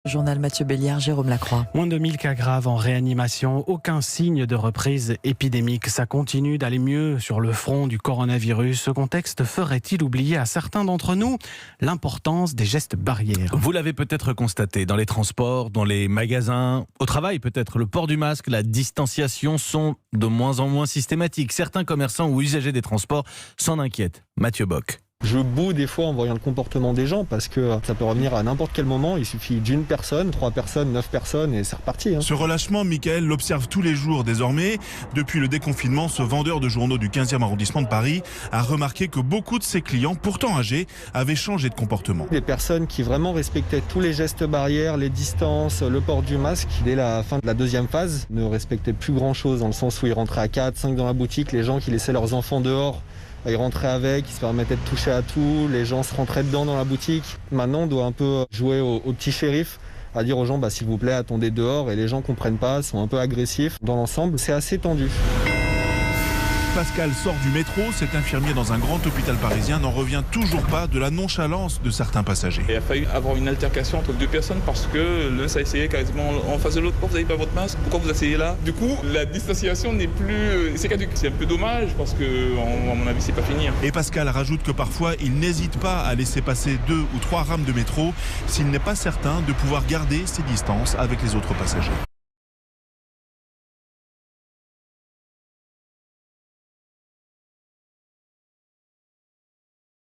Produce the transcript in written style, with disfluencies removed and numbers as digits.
Journal Mathieu Béliard, Jérôme Lacroix. Moins de 1000 cas graves en réanimation, aucun signe de reprise épidémique. Ça continue d'aller mieux sur le front du coronavirus. Ce contexte ferait-il oublier à certains d'entre nous l'importance des gestes barrières ? Vous l'avez peut-être constaté dans les transports, dans les magasins, au travail peut-être. Le port du masque, la distanciation sont de moins en moins systématiques. Certains commerçants ou usagers des transports s'en inquiètent. Mathieu Bock. Je boue des fois en voyant le comportement des gens parce que ça peut revenir à n'importe quel moment. Il suffit d'une personne, 3 personnes, 9 personnes et c'est reparti. Ce relâchement, Mickaël l'observe tous les jours désormais. Depuis le déconfinement, ce vendeur de journaux du 15e arrondissement de Paris a remarqué que beaucoup de ses clients, pourtant âgés, avaient changé de comportement. Des personnes qui vraiment respectaient tous les gestes barrières, les distances, le port du masque, dès la fin de la deuxième phase, ne respectaient plus grand-chose dans le sens où ils rentraient à 4, 5 dans la boutique, les gens qui laissaient leurs enfants dehors. Ils rentraient avec, ils se permettaient de toucher à tout, les gens se rentraient dedans dans la boutique. Maintenant, on doit un peu jouer au petit shérif, à dire aux gens, s'il vous plaît, attendez dehors, et les gens comprennent pas, sont un peu agressifs. Dans l'ensemble, c'est assez tendu. Pascal sort du métro, cet infirmier dans un grand hôpital parisien n'en revient toujours pas de la nonchalance de certains passagers. Il a fallu avoir une altercation entre deux personnes parce que l'un s'est essayé quasiment en face de l'autre. Pourquoi vous n'avez pas votre masque? Pourquoi vous asseyez là? Du coup, la distanciation n'est plus... C'est caduque. C'est un peu dommage parce que, à mon avis, c'est pas fini. Et Pascal rajoute que parfois, il n'hésite pas à laisser passer 2 ou 3 rames de métro s'il n'est pas certain de pouvoir garder ses distances avec les autres passagers.